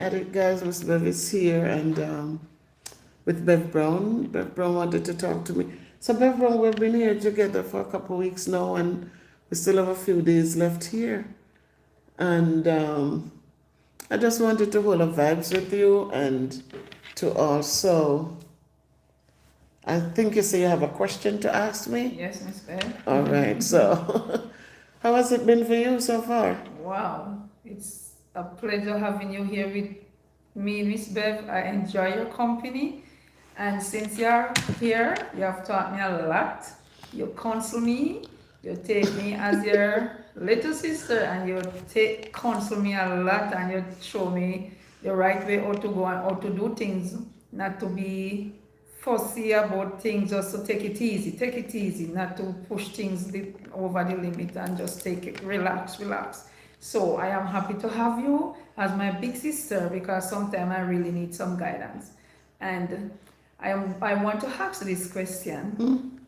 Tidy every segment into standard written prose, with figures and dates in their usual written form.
Edit guys, Miss Bev is here and with Bev Brown. Bev Brown wanted to talk to me. So Bev Brown, we've been here together for a couple of weeks now and we still have a few days left here. And I just wanted to hold a vibes with you and to also, I think you say you have a question to ask me? Yes, Miss Bev. All right, so how has it been for you so far? Wow, it's a pleasure having you here with me, Miss Bev. I enjoy your company. And since you're here, you have taught me a lot. You counsel me, you take me as your little sister, and you counsel me a lot, and you show me the right way how to go and how to do things, not to be fussy about things, just to take it easy, not to push things over the limit and just take it, relax. So I am happy to have you as my big sister because sometimes I really need some guidance. And I want to ask this question.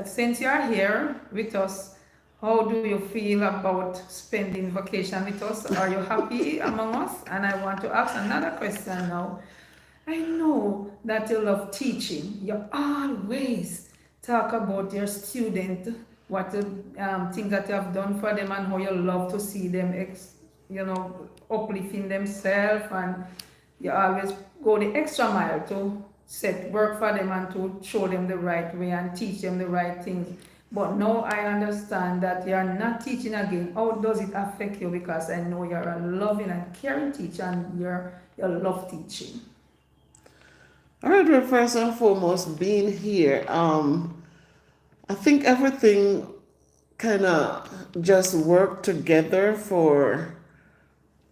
Since you are here with us, how do you feel about spending vacation with us? Are you happy among us? And I want to ask another question now. I know that you love teaching. You always talk about your student, what things that you have done for them, and how you love to see them, uplifting themselves, and you always go the extra mile to set work for them and to show them the right way and teach them the right things. But now I understand that you are not teaching again. How does it affect you? Because I know you're a loving and caring teacher and you love teaching. All right, well, first and foremost, being here, I think everything kind of just worked together for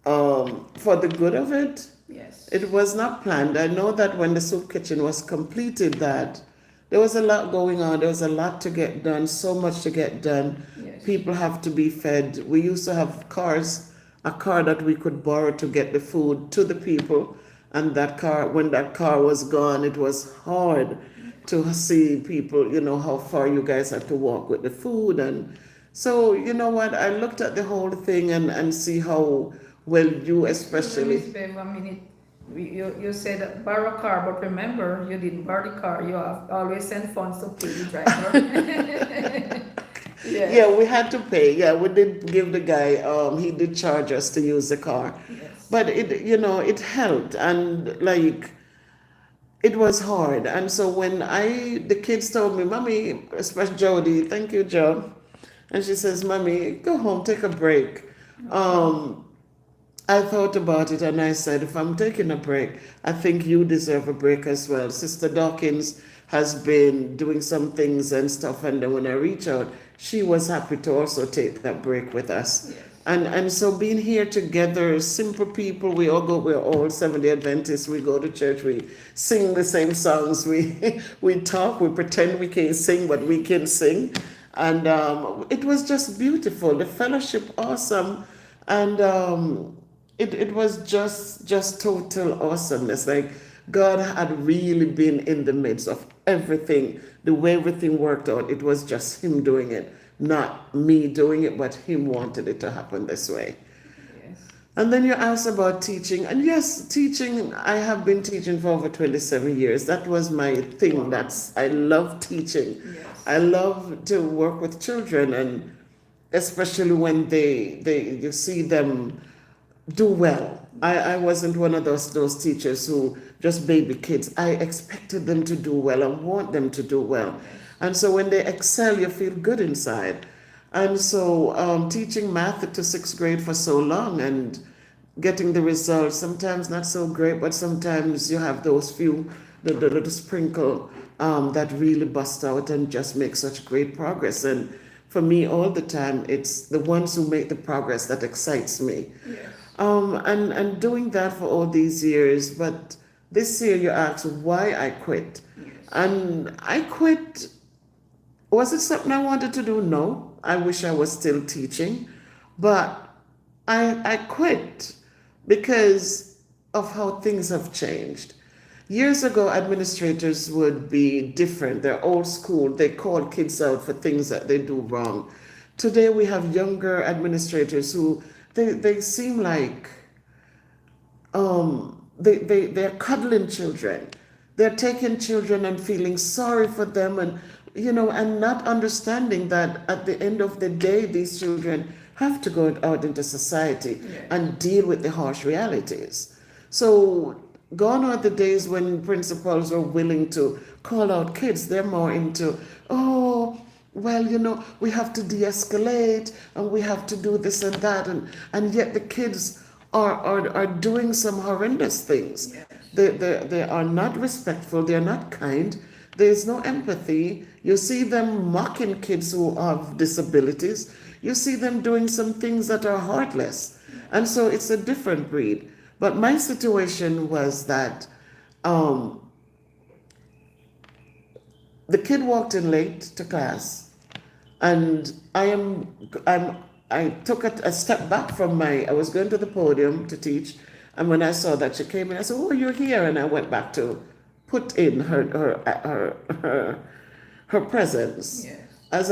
the good of it. Yes. It was not planned. I know that when the soup kitchen was completed, that there was a lot going on. There was a lot to get done, so much to get done. Yes. People have to be fed. We used to have a car that we could borrow to get the food to the people. And that car, when that car was gone, it was hard to see people, how far you guys had to walk with the food. And so, you know what, I looked at the whole thing and see how well you especially. Miss Bev, a minute. You said borrow car, but remember, you didn't borrow the car. You have always sent funds to pay the driver. Yes. Yeah, we had to pay. Yeah, we did give the guy, he did charge us to use the car. Yes. But it helped and like it was hard. And so when the kids told me, Mommy, especially Jody, thank you, Joe. And she says, Mommy, go home, take a break. I thought about it and I said, if I'm taking a break, I think you deserve a break as well. Sister Dawkins has been doing some things and stuff, and then when I reach out, she was happy to also take that break with us. Yes. And so being here together, simple people, we're all Seventh-day Adventists, we go to church, we sing the same songs, we talk, we pretend we can't sing, but we can sing. And it was just beautiful, the fellowship awesome, and it was just total awesomeness. Like God had really been in the midst of everything, the way everything worked out. It was just Him doing it, not me doing it, but Him wanted it to happen this way. Yes. And then you asked about teaching, and yes, teaching. I have been teaching for over 27 years. That was my thing. I love teaching. Yes. I love to work with children, and especially when you see them do well. I wasn't one of those teachers who just baby kids. I expected them to do well and want them to do well. And so when they excel, you feel good inside. And so teaching math to sixth grade for so long and getting the results, sometimes not so great, but sometimes you have those few, the little sprinkle that really bust out and just make such great progress. And for me, all the time, it's the ones who make the progress that excites me. Yes. And doing that for all these years, but this year you asked why I quit. Yes. And I quit. Was it something I wanted to do? No. I wish I was still teaching. But I quit because of how things have changed. Years ago, administrators would be different. They're old school. They call kids out for things that they do wrong. Today, we have younger administrators who they seem like they're cuddling children. They're taking children and feeling sorry for them, and and not understanding that at the end of the day, these children have to go out into society and deal with the harsh realities. So gone are the days when principals are willing to call out kids. They're more into, oh, well, we have to de-escalate and we have to do this and that, and yet the kids are doing some horrendous things. Yes. They are not respectful, they're not kind, there's no empathy. You see them mocking kids who have disabilities, you see them doing some things that are heartless. And so it's a different breed. But my situation was that the kid walked in late to class, and I took a step back from I was going to the podium to teach, and when I saw that she came in, I said, "Oh, you're here," and I went back to put in her presence. Yes. As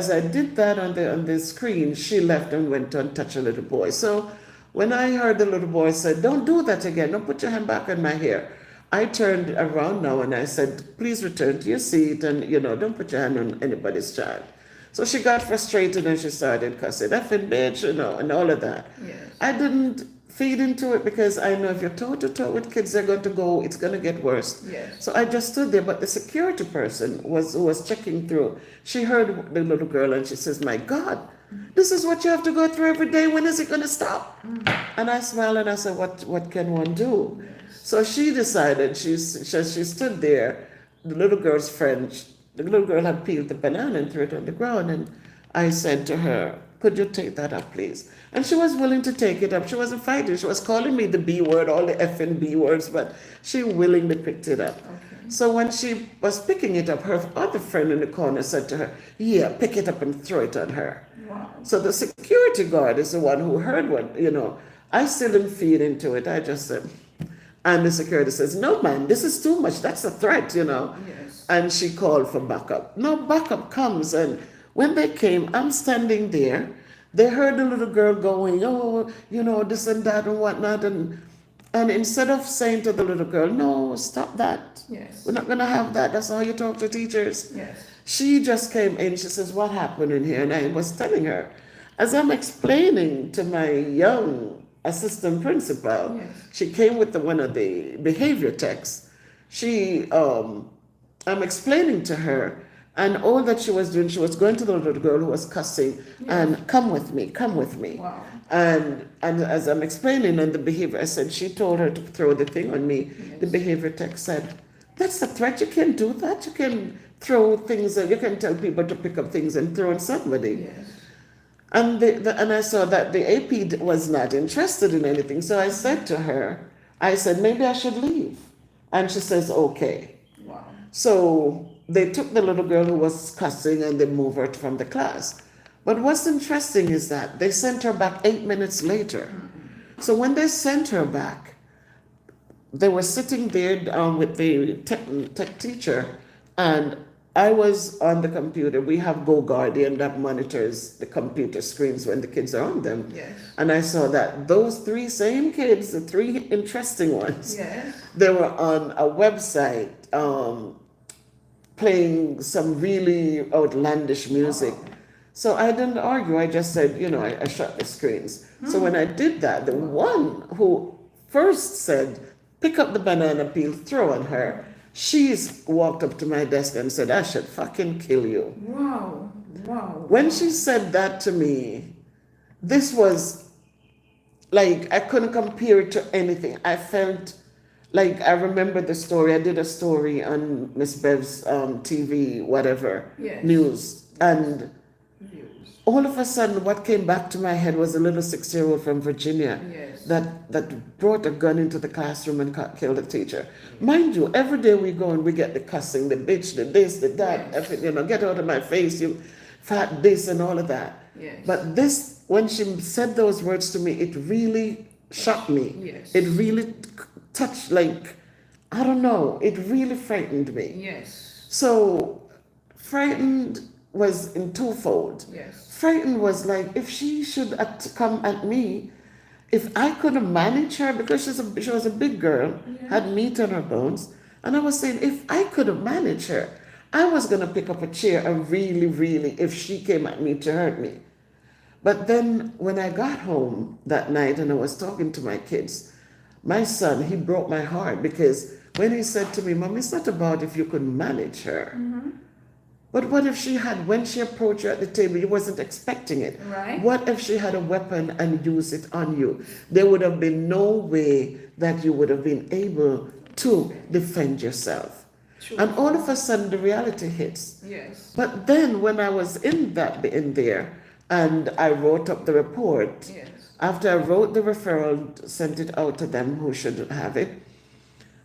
I did that on the screen, she left and went to touch a little boy. So when I heard the little boy said, "Don't do that again, don't put your hand back on my hair," I turned around now and I said, "Please return to your seat, and don't put your hand on anybody's child." So she got frustrated and she started cussing, "Effing bitch," and all of that. Yes. I didn't feed into it because I know if you're toe to toe with kids, they're going to go, it's going to get worse. Yes. So I just stood there. But the security person who was checking through, she heard the little girl and she says, "My God, this is what you have to go through every day. When is it going to stop?" And I smiled and I said, what can one do? Yes. So she decided, she stood there, the little girl's friend, the little girl had peeled the banana and threw it on the ground, and I said to her, "Could you take that up, please?" And she was willing to take it up. She wasn't fighting. She was calling me the B word, all the effing B words, but she willingly picked it up. Okay. So when she was picking it up, her other friend in the corner said to her, "Yeah, pick it up and throw it on her." Wow. So the security guard is the one who heard what, I still didn't feed into it. I just said, and the security says, "No, man, this is too much. That's a threat, Yes. And she called for backup. No, backup comes, and when they came, I'm standing there. They heard the little girl going, "Oh, this and that and whatnot," and instead of saying to the little girl, "No, stop that. Yes. We're not gonna have that. That's how you talk to teachers." Yes. She just came in. She says, "What happened in here?" And I was telling her, as I'm explaining to my young assistant principal, Yes. she came with one of the behavior texts. I'm explaining to her, and all that she was doing, she was going to the little girl who was cussing, and "Come with me, come with me." Wow. And as I'm explaining on the behavior, I said, she told her to throw the thing on me. The behavior text said, "That's a threat. You can do that. You can throw things, and you can tell people to pick up things and throw on somebody." Yes. And and I saw that the AP was not interested in anything. So I said to her, "Maybe I should leave." And she says, "Okay." Wow. So they took the little girl who was cussing and they moved her from the class. But what's interesting is that they sent her back 8 minutes later. So when they sent her back, they were sitting there with the tech teacher, and I was on the computer. We have Go Guardian that monitors the computer screens when the kids are on them. Yes. And I saw that those three same kids, the three interesting ones, Yes. they were on a website playing some really outlandish music. So I didn't argue. I just said, I shut the screens. So when I did that, the one who first said, "Pick up the banana peel, throw on her," she's walked up to my desk and said, "I should fucking kill you." Wow. Wow. When she said that to me, this was like, I couldn't compare it to anything. I felt like, I remember the story. I did a story on Miss Bev's TV, whatever, Yes. news. And Views. all of a sudden, what came back to my head was a little 6-year-old from Virginia Yes. that brought a gun into the classroom and killed a teacher. Mind you, every day we go and we get the cussing, the bitch, the this, the that, Yes. everything, get out of my face, you fat this and all of that. Yes. But this, when she said those words to me, it really shocked me. Yes. It really touched, like, I don't know, it really frightened me. Yes. So, frightened was in twofold. Yes. Frightened was like, if she should come at me, if I couldn't manage her, because she was a big girl, had meat on her bones, and I was saying, if I couldn't manage her, I was going to pick up a chair and really, really, if she came at me to hurt me. But then when I got home that night and I was talking to my kids, my son, he broke my heart because when he said to me, Mom, it's not about if you could manage her. But what if she had, when she approached you at the table, you wasn't expecting it? Right. What if she had a weapon and used it on you? There would have been no way that you would have been able to defend yourself. True. And all of a sudden the reality hits. Yes. But then when I was in there and I wrote up the report, Yes. after I wrote the referral, sent it out to them who should have it,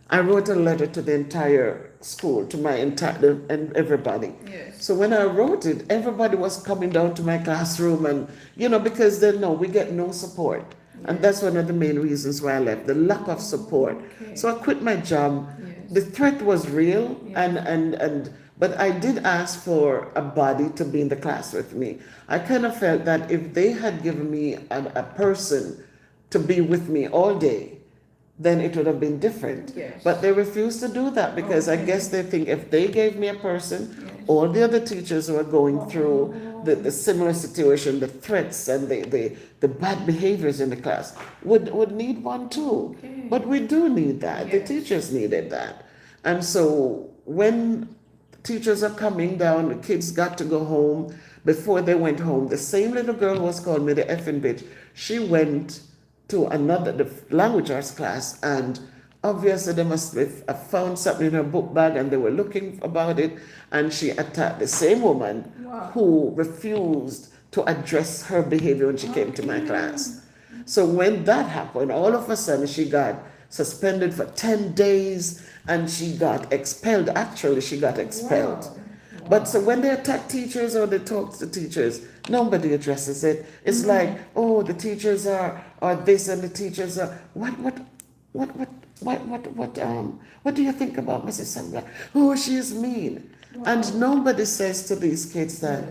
I wrote a letter to the entire school, to my entire, and everybody. Yes. So when I wrote it, everybody was coming down to my classroom and, because they know we get no support. And that's one of the main reasons why I left, the lack of support. Okay. So I quit my job. Yes. The threat was real, Yes. but I did ask for a body to be in the class with me. I kind of felt that if they had given me a person to be with me all day, then it would have been different. Yes. But they refused to do that because I Okay. guess they think if they gave me a person, Yes. all the other teachers who are going through the similar situation, the threats and the bad behaviors in the class would need one too. Okay. But we do need that. The Yes. teachers needed that. And so when teachers are coming down, the kids got to go home. Before they went home, the same little girl was called me the effing bitch. She went to the language arts class, and obviously they must have found something in her book bag and they were looking about it, and she attacked the same woman Wow. who refused to address her behavior when she came to my class. So when that happened, all of a sudden she got suspended for 10 days and she got expelled. Actually, she got expelled. Wow. But so when they attack teachers or they talk to teachers, nobody addresses it. It's like, oh, the teachers are this and the teachers are what do you think about Mrs. Sandra? Oh, she is mean. And nobody says to these kids that,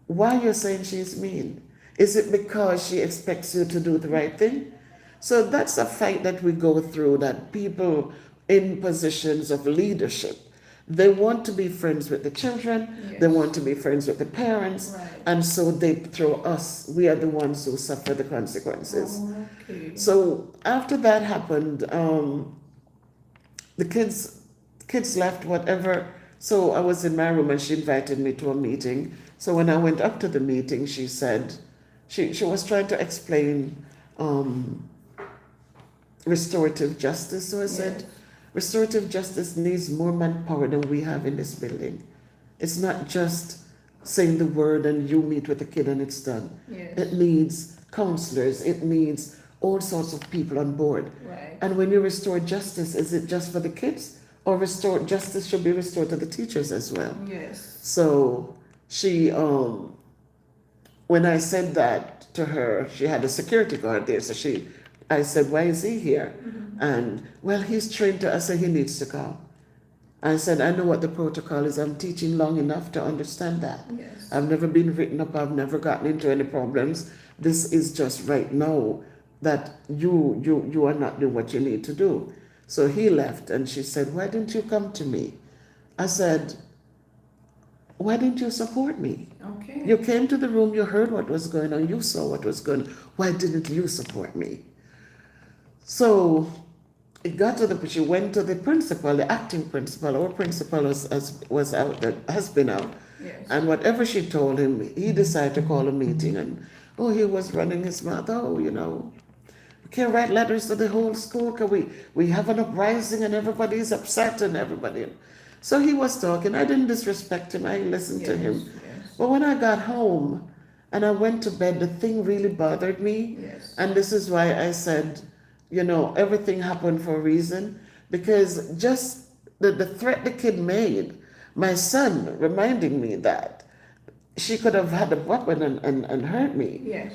why you're saying she's mean? Is it because she expects you to do the right thing? So that's a fight that we go through, that people in positions of leadership, they want to be friends with the children, they Yes. want to be friends with the parents, Right. and so they throw us, we are the ones who suffer the consequences. Okay. So after that happened, the kids left, whatever. So I was in my room and she invited me to a meeting. So when I went up to the meeting, she said, she was trying to explain restorative justice. So I said, Yes. restorative justice needs more manpower than we have in this building. It's not just saying the word and you meet with the kid and it's done. Yes. It needs counselors, it needs all sorts of people on board. Right. And when you restore justice, is it just for the kids? Or justice should be restored to the teachers as well? Yes. So she, when I said that to her, she had a security guard there. So I said, why is he here? And, well, he's trained to, I said, he needs to come. I said, I know what the protocol is. I'm teaching long enough to understand that. Yes. I've never been written up. I've never gotten into any problems. This is just right now that you are not doing what you need to do. So he left and she said, why didn't you come to me? I said, why didn't you support me? Okay. You came to the room, you heard what was going on, you saw what was going on. Why didn't you support me? So it got to she went to the principal, the acting principal. Our principal was out, that has been out. Yes. And whatever she told him, he decided to call a meeting. And he was running his mouth. We can't write letters to the whole school because we have an uprising and everybody's upset and everybody. So he was talking. I didn't disrespect him. I listened to him. Yes. But when I got home and I went to bed, the thing really bothered me. Yes. And this is why I said, everything happened for a reason. Because just the threat the kid made, my son reminding me that she could have had a weapon and hurt me. Yes.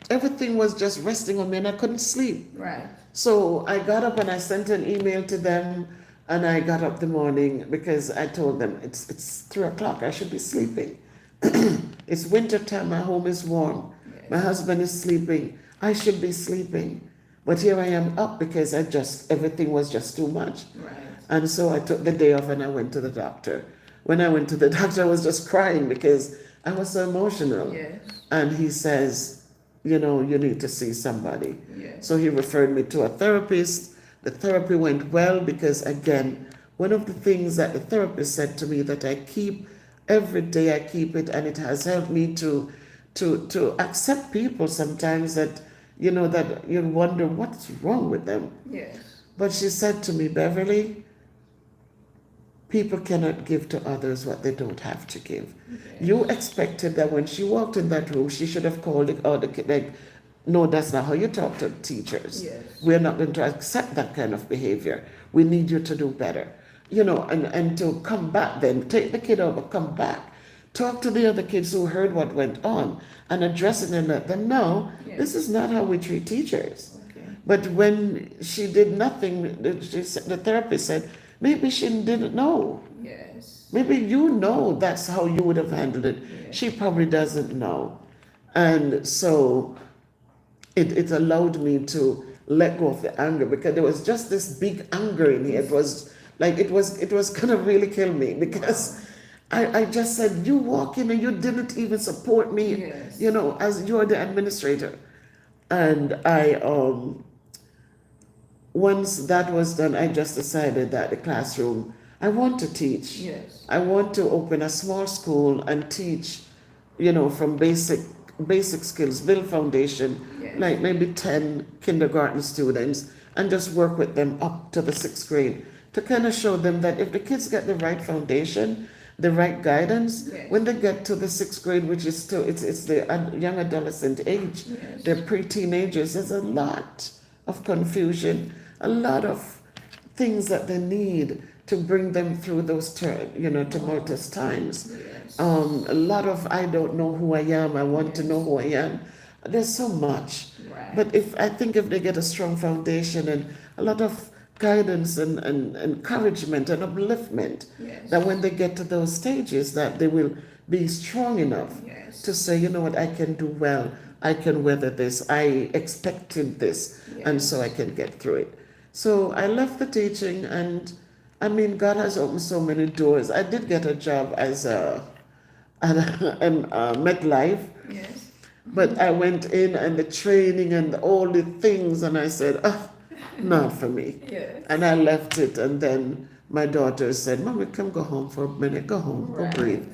Everything was just resting on me and I couldn't sleep. Right. So I got up and I sent an email to them, and I got up the morning because I told them it's 3:00. I should be sleeping. It's winter time. My home is warm. Yes. My husband is sleeping. I should be sleeping. But here I am up because everything was just too much. Right. And so I took the day off and I went to the doctor. When I went to the doctor, I was just crying because I was so emotional. Yes. And he says, you need to see somebody. Yes. So he referred me to a therapist. The therapy went well because, again, one of the things that the therapist said to me that I keep every day, I keep it, and it has helped me to accept people sometimes that, that you wonder what's wrong with them. Yes. But she said to me, Beverly, people cannot give to others what they don't have to give. Yes. You expected that when she walked in that room, she should have called it, or the kid, like, no, that's not how you talk to teachers. Yes. We're not going to accept that kind of behavior. We need you to do better. And to come back then, take the kid over, come back, talk to the other kids who heard what went on, and address it and let them know, Yes. this is not how we treat teachers. Okay. But when she did nothing, the therapist said, maybe she didn't know. Yes. Maybe that's how you would have handled it. Yes. She probably doesn't know. And so it allowed me to let go of the anger because there was just this big anger in here. It was like it was gonna really kill me because I just said, you walk in and you didn't even support me, Yes. as you're the administrator. And once that was done, I just decided that the classroom, I want to teach. Yes. I want to open a small school and teach, from basic skills, build foundation, Yes. like maybe 10 kindergarten students, and just work with them up to the 6th grade to kind of show them that if the kids get the right foundation, the right guidance, Yes. when they get to the 6th grade, which is still, it's the young adolescent age, Yes. they're pre-teenagers, there's a lot of confusion, a lot of things that they need to bring them through those tumultuous times. Yes. A lot of I don't know who I am, I want to know who I am. There's so much. Right. But I think if they get a strong foundation and a lot of guidance and encouragement and upliftment, Yes. that when they get to those stages that they will be strong enough Yes. to say, you know what, I can do well, I can weather this, I expected this, and Yes. so I can get through it. So I left the teaching, and I mean, God has opened so many doors. I did get a job as at MetLife, Yes. but I went in and the training and all the things, and I said, not for me. Yes. And I left it, and then my daughter said, Mommy, come go home for a minute, go home, Right. go breathe.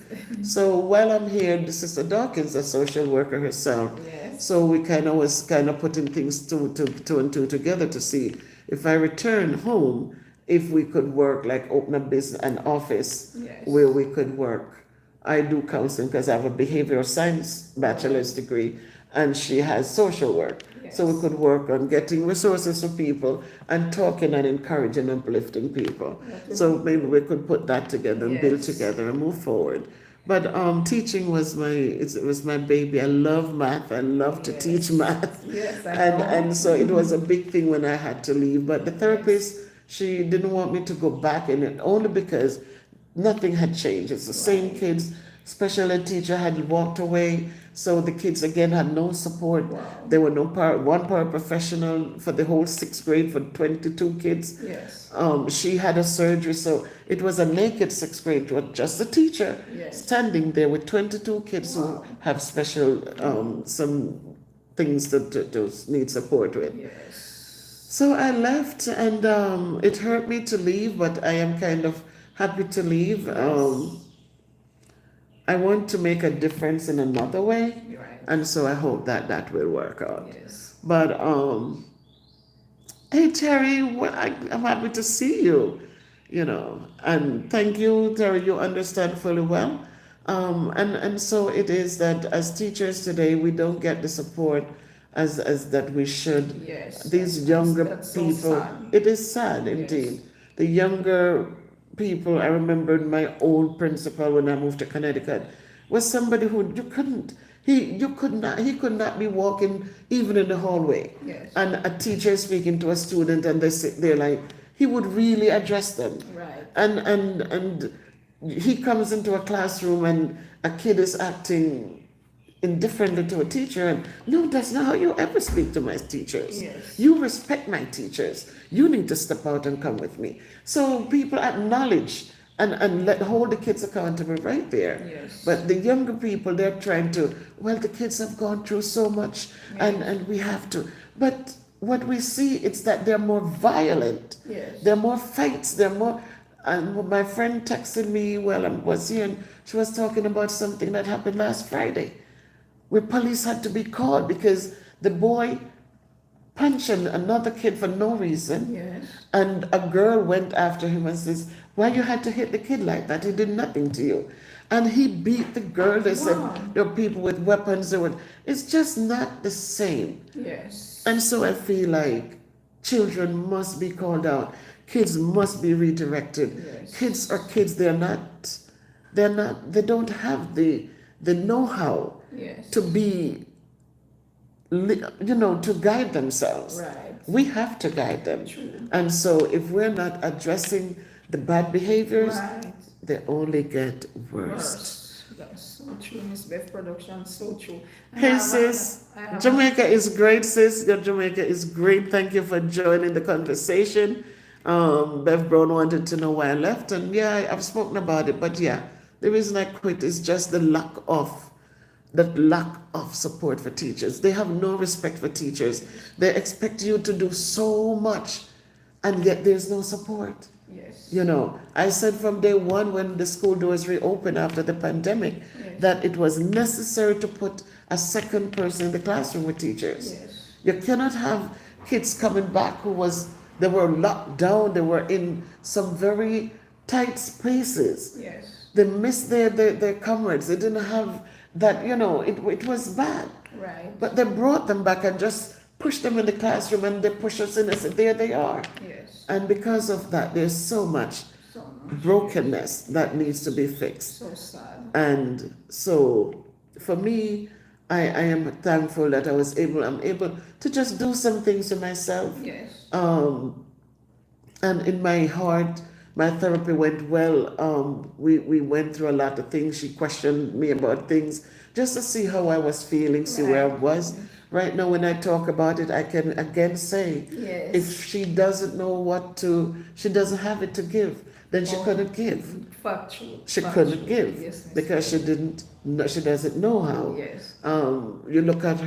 So while I'm here, Sister Dawkins, a social worker herself, Yes. so we was putting things two and two together to see if I return home, if we could work, like open a business, an office Yes. where we could work. I do counseling because I have a behavioral science bachelor's degree, and she has social work. So we Yes. could work on getting resources for people and talking and encouraging and uplifting people. So maybe we could put that together and build Yes. together and move forward. But teaching was it was my baby. I love math. I love to Yes. teach math. Yes, I and know. and so it was a big thing when I had to leave. But the therapist, she didn't want me to go back in it only because nothing had changed. It's the same Right. kids. Special ed teacher had walked away, so the kids again had no support. Wow. There were no one paraprofessional for the whole 6th grade for 22 kids. Yes. She had a surgery, so it was a naked 6th grade, just a teacher Yes. standing there with 22 kids Wow. who have special some things to need support with. Yes. So I left, and it hurt me to leave, but I am kind of happy to leave. I want to make a difference in another way, You're right. and so I hope that will work out. Yes. But hey Terry, I'm happy to see you. And thank you, Terry. You understand fully well. And so it is that as teachers today, we don't get the support as that we should. Yes. These younger that's so people, sad. it is sad indeed. The younger people, I remembered my old principal when I moved to Connecticut, was somebody who he could not be walking even in the hallway. Yes. And a teacher speaking to a student, and they sit there like, he would really address them. Right. And he comes into a classroom and a kid is acting indifferently to a teacher, and no, that's not how you ever speak to my teachers. Yes. You respect my teachers. You need to step out and come with me. So people acknowledge and hold the kids accountable right there. Yes. But the younger people, they're trying to, well, the kids have gone through so much, and we have to. But what we see is that they're more violent. Yes. There are more fights. There are more. And my friend texted me while I was here, and she was talking about something that happened last Friday, where police had to be called because the boy punched another kid for no reason, Yes. and a girl went after him and says, "Why you had to hit the kid like that? He did nothing to you." And he beat the girl. They said Wow. there were people with weapons. It's just not the same. Yes. And so I feel like children must be called out. Kids must be redirected. Yes. Kids are kids. They don't have the know-how Yes. to be, to guide themselves. Right. We have to guide them. True. And so if we're not addressing the bad behaviors, Right. they only get worse. Worse. That's so true, Miss Bev Production. So true. Hey sis, I have Jamaica is great, sis. Your Jamaica is great. Thank you for joining the conversation. Bev Brown wanted to know why I left, and yeah, I've spoken about it. But yeah, the reason I quit is just the lack of support for teachers. They have no respect for teachers. They expect you to do so much, and yet there's no support. Yes. I said from day one when the school doors reopened after the pandemic Yes. that it was necessary to put a second person in the classroom with teachers. Yes. You cannot have kids coming back they were locked down, they were in some very tight spaces. Yes. They missed their comrades. They didn't have that, it was bad. Right. But they brought them back and just pushed them in the classroom, and they pushed us in and said, there they are. Yes. And because of that, there's so much So much. brokenness that needs to be fixed. So sad. And so for me, I am thankful that I'm able to just do some things to myself. Yes. And in my heart, my therapy went well. We went through a lot of things. She questioned me about things just to see how I was feeling, see where I was. Right now, when I talk about it, I can again say, Yes. if she doesn't know she doesn't have it to give, then she couldn't give. Factual. She Factual. couldn't give Yes, Miss because Bev. she doesn't know how. Yes. You look at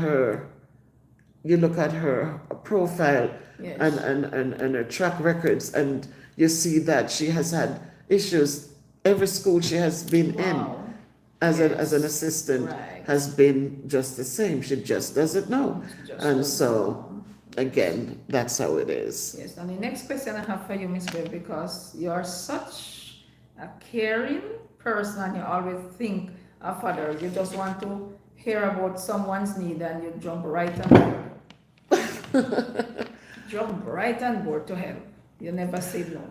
her profile Yes. and her track records, and you see that she has had issues. Every school she has been in Wow. as Yes. an assistant Right. has been just the same. She just doesn't know. Just And doesn't so, know. again, that's how it is. Yes, and the next question I have for you, Miss Bev, because you are such a caring person and you always think of others. You just want to hear about someone's need and you jump right on board. Jump right on board to help. You never say no.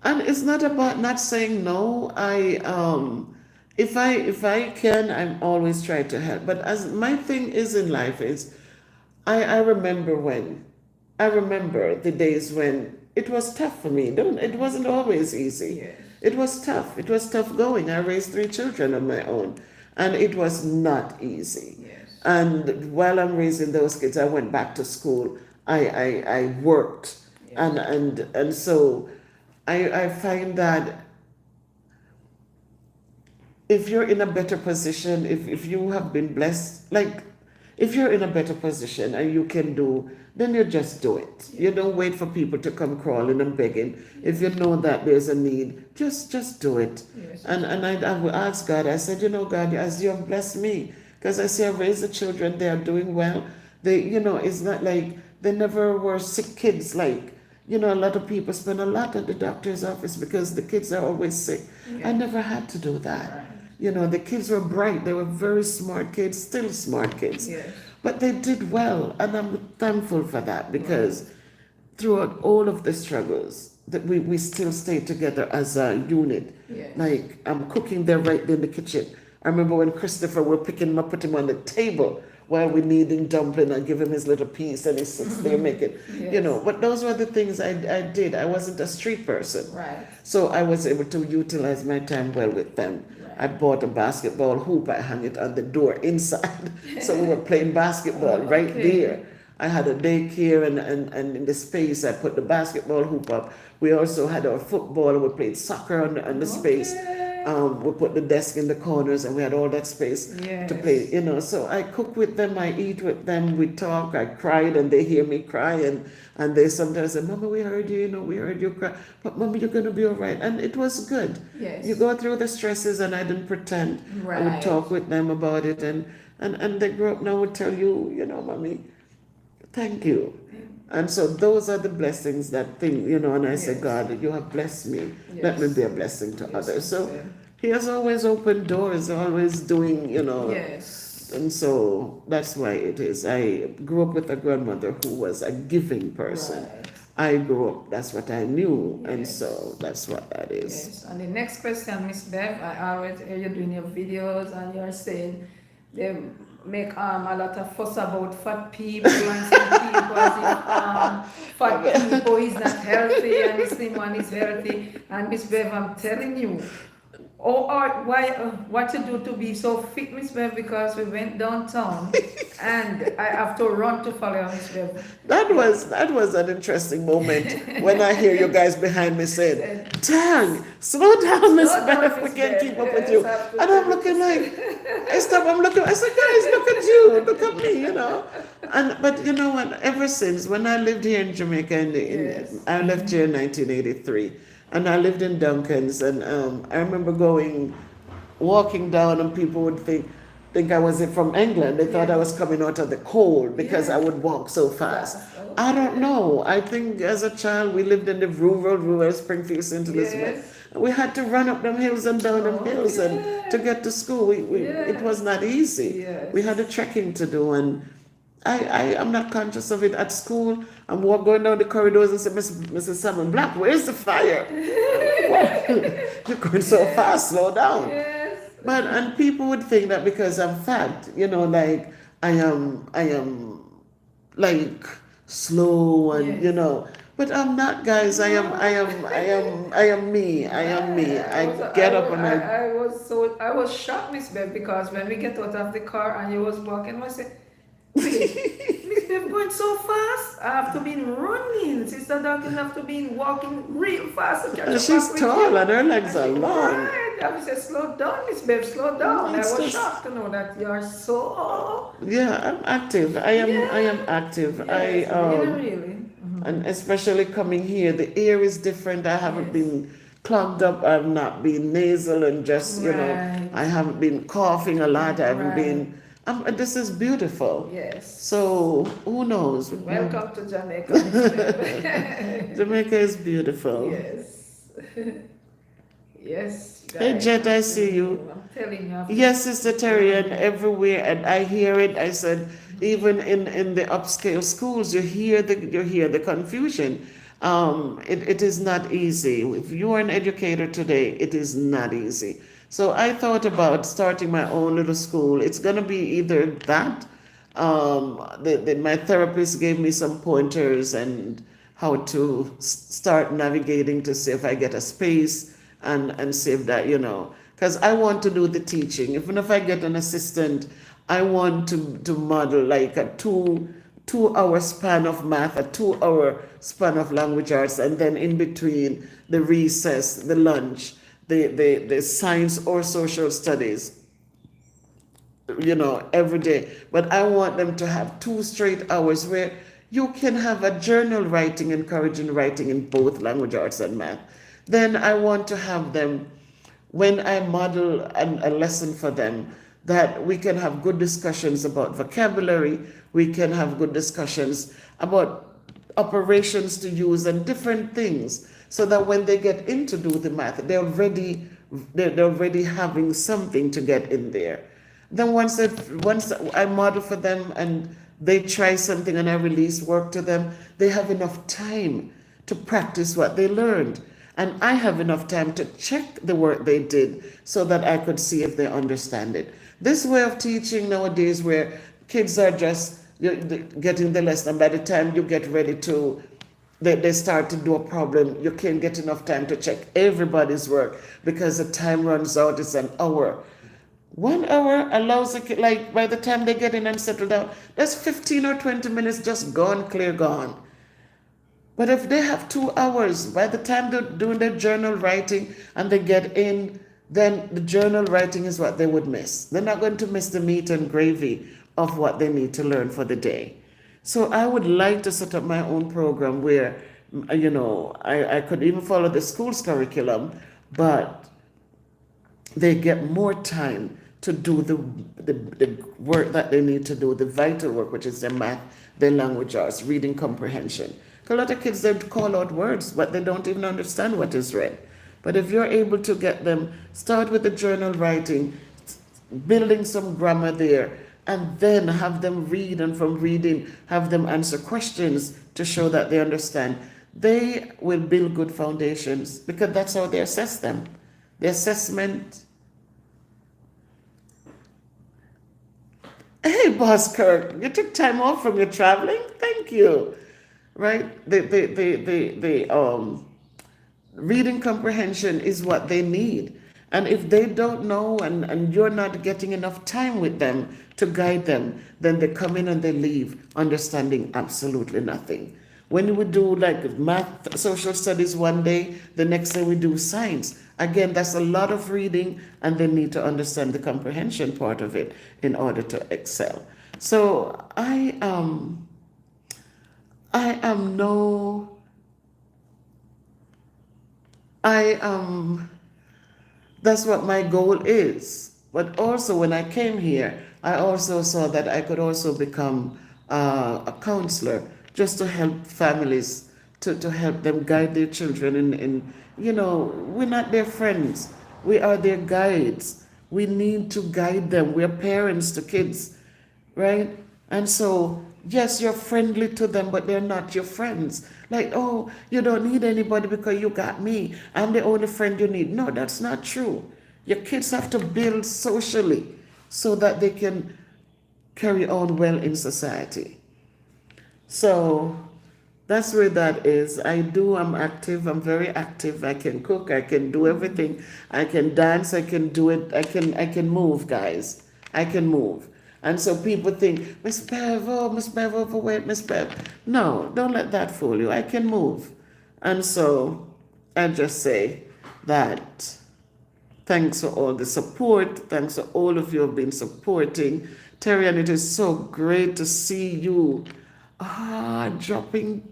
And it's not about not saying no. If I can, I'm always trying to help. But as my thing is in life is, I remember the days when it was tough for me. It wasn't always easy. Yes. It was tough. It was tough going. I raised 3 children on my own, and it was not easy. Yes. And while I'm raising those kids, I went back to school. I worked, Yes. and so I find that if you're in a better position, if you have been blessed, like if you're in a better position and you can do, then you just do it. You don't wait for people to come crawling and begging. If you know that there's a need, just do it. Yes. And I will ask God, I said, God, as you have blessed me, because I see I've raised the children, they are doing well. It's not like they never were sick kids. Like, a lot of people spend a lot at the doctor's office because the kids are always sick. Yeah. I never had to do that. Right. The kids were bright. They were very smart kids, still smart kids. Yes. But they did well, and I'm thankful for that because throughout all of the struggles, that we still stayed together as a unit. Yes. Like, I'm cooking there right in the kitchen. I remember when Christopher, we're picking him up, put him on the table while we're kneading dumpling and give him his little piece, and he sits there making, Yes. But those were the things I did. I wasn't a street person. Right. So I was able to utilize my time well with them. Right. I bought a basketball hoop. I hung it on the door inside. So we were playing basketball right Okay. there. I had a daycare, and in the space I put the basketball hoop up. We also had our football. We played soccer on the space. Okay. We put the desk in the corners, and we had all that space to play. Yes. So I cook with them, I eat with them, we talk. I cried, and they hear me cry, and they sometimes say, "Mama, we heard you. We heard you cry, but Mama, you're gonna be all right." And it was good. Yes. You go through the stresses, and I didn't pretend. I would Right. talk with them about it, and they grow up now would tell you, Mommy, thank you. And so those are the blessings that thing, and I say, Yes. God, you have blessed me. Let me Yes. be a blessing to Yes, others. So Miss he has always opened doors, always doing, Yes. and so that's why it is. I grew up with a grandmother who was a giving person. Right. I grew up, that's what I knew, and Yes. so that's what that is. Yes. And the next question, Miss Bev, I always hear you doing your videos and you're saying they make a lot of fuss about fat people and some people as if fat people is not healthy and the slim one is healthy. And Miss Bev, I'm telling you, what you do to be so fit, Miss Bev, because we went downtown and I have to run to follow Miss Bev. That was an interesting moment when I hear you guys behind me saying, "Tang, slow down, Miss Slow down, Beth, we Miss can't Beth. keep up with Yes, you." absolutely. And I'm looking like, I stop, I'm looking, I said, "Guys, look at you, look at me, But you know what, ever since when I lived here in Jamaica, Yes. I left here in 1983, and I lived in Duncan's, and I remember walking down, and people would think I was from England. They thought I was coming out of the cold because I would walk so fast. Fast, I don't know. I think as a child we lived in the rural Springfield, St. Elizabeth. Yes. We had to run up them hills and down them hills, and to get to school. It was not easy. Yes. We had a trekking to do, and I am not conscious of it at school. I'm going down the corridors and say, Mrs. Salmon Black, where's the fire? You're going so fast, slow down. Yes. And people would think that because I'm fat, like I am like slow, and Yes. but I'm not, guys. I am me. I am me. I get up and I was shocked, Miss Bev, because when we get out of the car and you was walking, I said, Miss Bev going so fast. I have to be running. Sister Duncan have to be walking real fast to catch and up she's with tall you. and her legs are long. Right. I said, slow down, Miss Bev, slow down. It's I was just- shocked to know that you are so Yeah, I'm active. I am active. yes, really. And especially coming here, the air is different. I haven't Yes. been clogged up. I've not been nasal and just, Right. I haven't been coughing a lot. I haven't Right. been, this is beautiful. Yes. So who knows? Welcome to Jamaica, Miss Bev. Jamaica is beautiful. Yes. Yes. Hey, guys. Jet, I see you. I'm telling you. Yes, Sister Terry, and everywhere, and I hear it. I said, even in the upscale schools, you hear the confusion. It is not easy. If you are an educator today, it is not easy. So I thought about starting my own little school. It's gonna be either that. My therapist gave me some pointers and how to start navigating to see if I get a space and see if that, because I want to do the teaching. Even if I get an assistant, I want to model like a two-hour span of math, a 2-hour span of language arts, and then in between the recess, the lunch, the science or social studies, every day. But I want them to have 2 straight hours where you can have a journal writing, encouraging writing in both language arts and math. Then I want to have them, when I model a lesson for them, that we can have good discussions about vocabulary, we can have good discussions about operations to use and different things, so that when they get in to do the math, they're already having something to get in there. Then once I model for them and they try something and I release work to them, they have enough time to practice what they learned. And I have enough time to check the work they did so that I could see if they understand it. This way of teaching nowadays, where kids are just getting the lesson, and by the time you get ready to they start to do a problem, you can't get enough time to check everybody's work because the time runs out. It's an hour. 1 hour allows a kid, like by the time they get in and settle down, that's 15 or 20 minutes just gone, clear, gone. But if they have 2 hours, by the time they're doing their journal writing and they get in, then the journal writing is what they would miss. They're not going to miss the meat and gravy of what they need to learn for the day. So I would like to set up my own program where, I could even follow the school's curriculum, but they get more time to do the work that they need to do, the vital work, which is their math, their language arts, reading comprehension. A lot of kids, they call out words, but they don't even understand what is read. But if you're able to get them, start with the journal writing, building some grammar there, and then have them read, and from reading, have them answer questions to show that they understand, they will build good foundations because that's how they assess them. The assessment. Hey, Boss Kirk, you took time off from your traveling? Thank you. Right? The reading comprehension is what they need. And if they don't know and you're not getting enough time with them to guide them, then they come in and they leave understanding absolutely nothing. When we do like math, social studies one day, the next day we do science. Again, that's a lot of reading and they need to understand the comprehension part of it in order to excel. So that's what my goal is. But also when I came here, I also saw that I could also become a counselor just to help families, to help them guide their children in we're not their friends. We are their guides. We need to guide them. We're parents to kids, right? And so, yes, you're friendly to them, but they're not your friends. Like, oh, you don't need anybody because you got me. I'm the only friend you need. No, that's not true. Your kids have to build socially so that they can carry on well in society. So that's where that is. I'm active. I'm very active. I can cook. I can do everything. I can dance. I can do it. I can move, guys. I can move. And so people think, Miss Bev, overweight, Miss Bev. No, don't let that fool you. I can move. And so I just say that thanks for all the support. Thanks for all of you who have been supporting. Terry, and it is so great to see you dropping.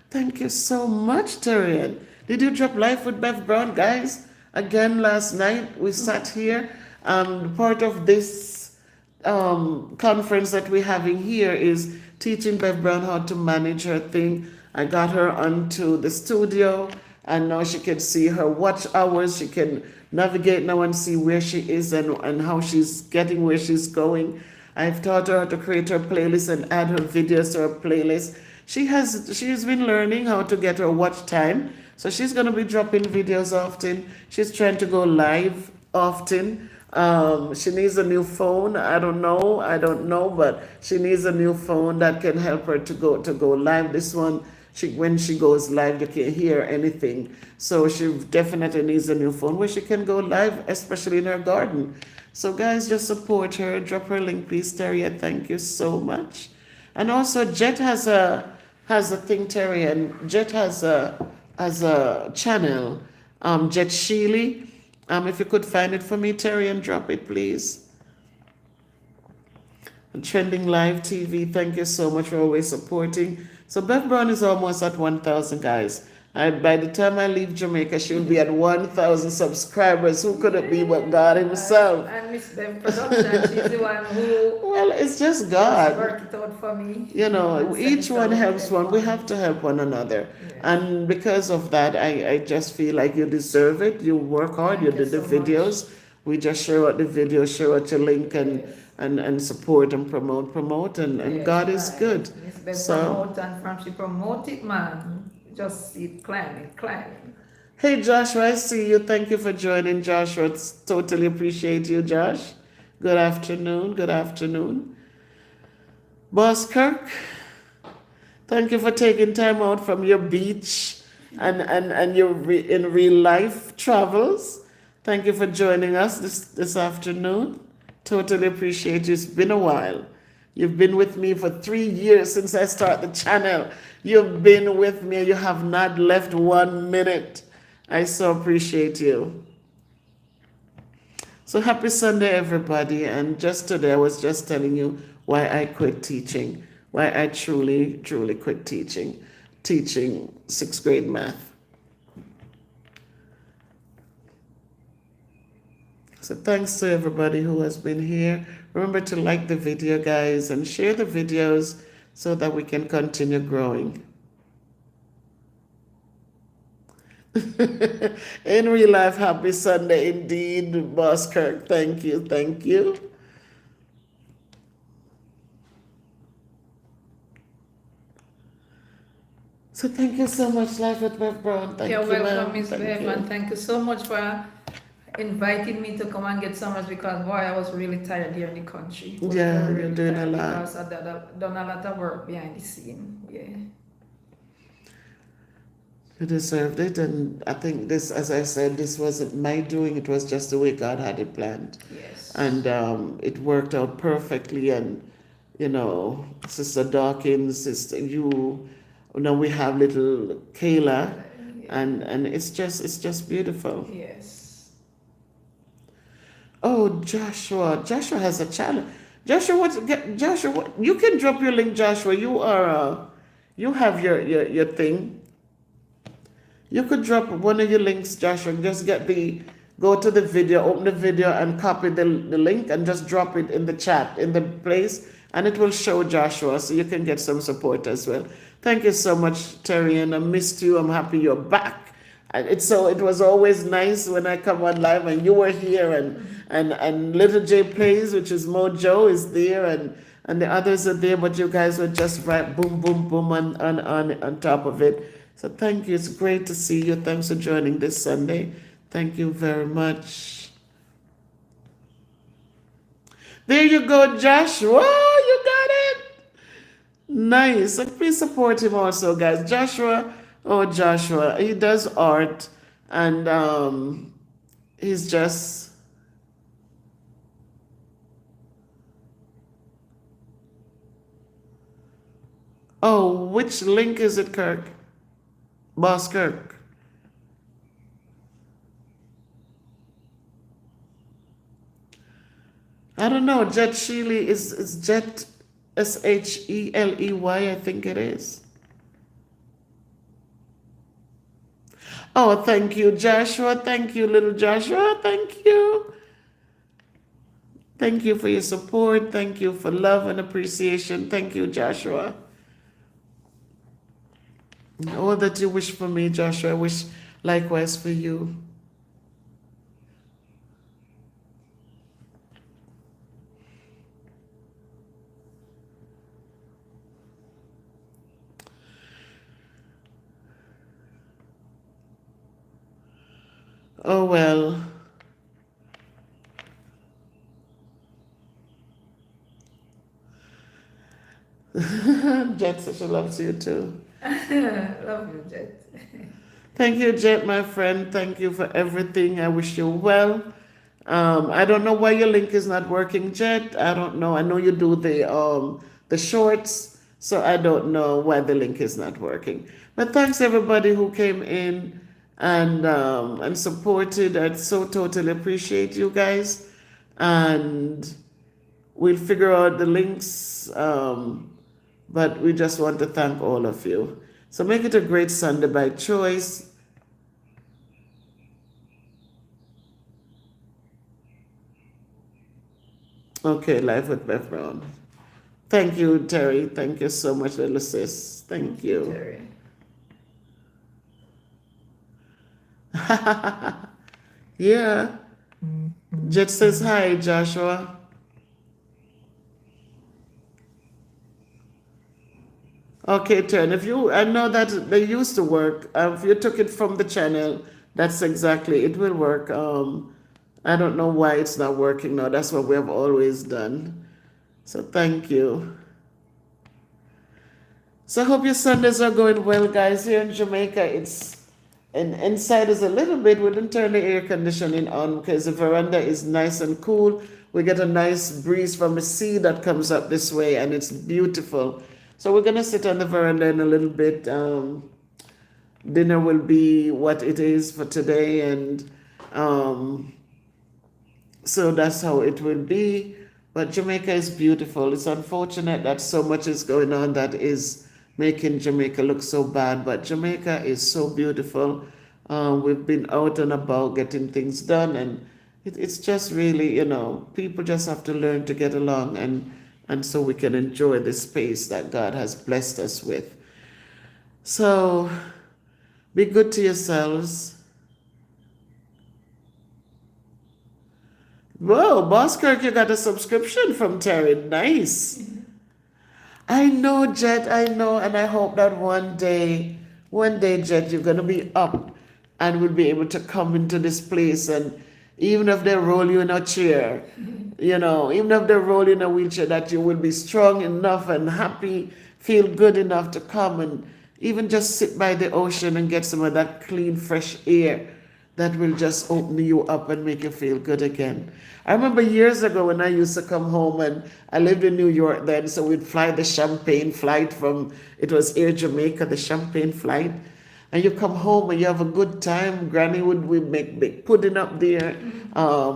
Thank you so much, Terry. Did you drop Life with Bev Brown, guys? Again, last night we sat here. Part of this conference that we're having here is teaching Bev Brown how to manage her thing. I got her onto the studio and now she can see her watch hours. She can navigate now and see where she is and how she's getting where she's going. I've taught her how to create her playlist and add her videos to her playlist. She's been learning how to get her watch time. So she's going to be dropping videos often. She's trying to go live often. She needs a new phone. I don't know, but she needs a new phone that can help her to go live. This one, when she goes live, you can't hear anything. So she definitely needs a new phone where she can go live, especially in her garden. So guys, just support her. Drop her link, please, Terry. Thank you so much. And also, Jet has a thing, Terry, and Jet has a channel, Jet Sheely. If you could find it for me, Terry, and drop it, please. Trending Live TV, thank you so much for always supporting. So Bev Brown is almost at 1,000, guys. By the time I leave Jamaica, she'll be at 1,000 subscribers. Who could it be but God himself? And Miss Bev Production, she's the one who... Well, it's just God. Worked it out for me. Each one helps one. We have to help one another. Yes. And because of that, I just feel like you deserve it. You work hard. You did the videos. Much. We just share out the videos, share out your link and support and promote. And yes, God is good. Miss Bev promote, and from she promote it, man. Just see it climbing. Hey Joshua, I see you. Thank you for joining, Joshua. It's totally appreciate you, Josh. Good afternoon. Boss Kirk, Thank you for taking time out from your beach and your in real life travels. Thank you for joining us this afternoon. Totally appreciate you. It's been a while. You've been with me for 3 years since I started the channel. You've been with me. You have not left 1 minute. I so appreciate you. So happy Sunday, everybody. And just today, I was just telling you why I quit teaching, why I truly, truly quit teaching sixth grade math. So thanks to everybody who has been here. Remember to like the video, guys, and share the videos so that we can continue growing. In real life, happy Sunday indeed, Boss Kirk. Thank you, thank you. So thank you so much, Life with Bev Brown. Thank You're you, welcome, ma'am. Miss Thank Bev, you. and thank you so much for inviting me to come and get so much because boy, I was really tired here in the country. Was Yeah, very, you're really doing a tired lot. because I done a lot of work behind the scene. Yeah. You deserved it, and I think this, as I said, this wasn't my doing. It was just the way God had it planned, Yes. and it worked out perfectly. And Sister Dawkins, Sister you, now we have little Kayla, Yeah. and it's just beautiful. Yes. Oh, Joshua has a challenge. Joshua, you can drop your link, Joshua. You have your thing. You could drop one of your links, Joshua, and just go to the video, open the video, and copy the link and just drop it in the chat, in the place, and it will show Joshua so you can get some support as well. Thank you so much, Terry, and I missed you. I'm happy you're back. And it was always nice when I come on live and you were here, and Little J Plays, which is Mojo, is there, and the others are there, but you guys were just right, boom, boom, boom on top of it. So thank you. It's great to see you. Thanks for joining this Sunday. Thank you very much. There you go, Joshua. You got it. Nice. So please support him also, guys. Joshua, he does art, and he's just. Oh, which link is it, Kirk? Boss Kirk. I don't know. Jet Sheely is Jet Sheley, I think it is. Oh, thank you, Joshua. Thank you, little Joshua. Thank you. Thank you for your support. Thank you for love and appreciation. Thank you, Joshua. All that you wish for me, Joshua, I wish likewise for you. Oh, well. Jet says she loves you too. Love you, Jet. Thank you, Jet, my friend. Thank you for everything. I wish you well. I don't know why your link is not working, Jet. I don't know. I know you do the shorts, so I don't know why the link is not working. But thanks everybody who came in and supported. I so totally appreciate you guys. And we'll figure out the links. But we just want to thank all of you. So make it a great Sunday by choice. Okay, Life with Beth Brown. Thank you, Terry. Thank you so much, little sis. Thank you. Terry. Yeah. Jet says hi, Joshua. Okay, Turn. I know that they used to work. If you took it from the channel, that's exactly, it will work. I don't know why it's not working now. That's what we have always done. So thank you. So I hope your Sundays are going well, guys. Here in Jamaica, and inside is a little bit. We didn't turn the air conditioning on because the veranda is nice and cool. We get a nice breeze from the sea that comes up this way, and it's beautiful. So we're gonna sit on the veranda in a little bit. Dinner will be what it is for today, and so that's how it will be. But Jamaica is beautiful. It's unfortunate that so much is going on that is making Jamaica look so bad, but Jamaica is so beautiful. We've been out and about getting things done, and it's just really, people just have to learn to get along, and so we can enjoy the space that God has blessed us with. So be good to yourselves. Whoa, Boss Kirk, you got a subscription from Terry. Nice. I know, Jet, I know, and I hope that one day, Jet, you're going to be up and will be able to come into this place, and even if they roll you in a chair, even if they roll you in a wheelchair, that you will be strong enough and happy, feel good enough to come and even just sit by the ocean and get some of that clean, fresh air that will just open you up and make you feel good again. I remember years ago when I used to come home, and I lived in New York then, so we'd fly the Champagne flight it was Air Jamaica, the Champagne flight. And you come home and you have a good time. Granny we make big pudding up there.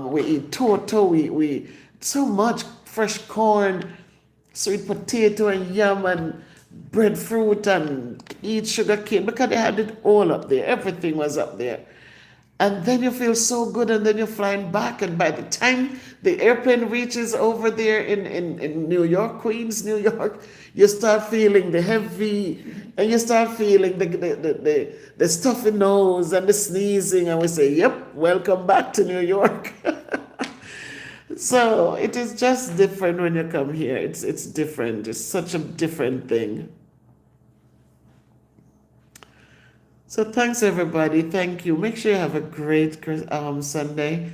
We eat toto, we so much fresh corn, sweet potato and yam and breadfruit and eat sugar cane, because they had it all up there. Everything was up there. And then you feel so good, and then you're flying back, and by the time the airplane reaches over there in New York, Queens, New York, you start feeling the heavy, and you start feeling the stuffy nose and the sneezing, and we say, yep, welcome back to New York. So it is just different when you come here. It's different. It's such a different thing. So thanks, everybody. Thank you. Make sure you have a great Sunday.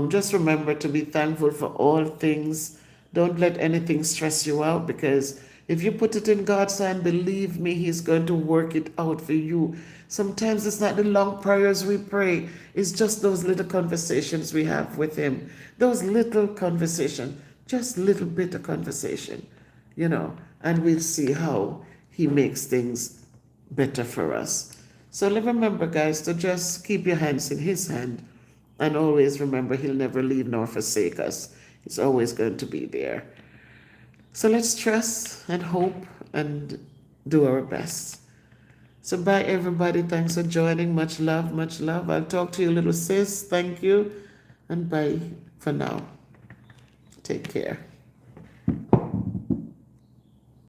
Just remember to be thankful for all things. Don't let anything stress you out, because if you put it in God's hand, believe me, He's going to work it out for you. Sometimes it's not the long prayers we pray. It's just those little conversations we have with Him. Those little conversations, just little bit of conversation, and we'll see how He makes things better for us. So remember, guys, to just keep your hands in His hand, and always remember He'll never leave nor forsake us. He's always going to be there. So let's trust and hope and do our best. So bye, everybody. Thanks for joining. Much love, much love. I'll talk to you, little sis. Thank you. And bye for now. Take care.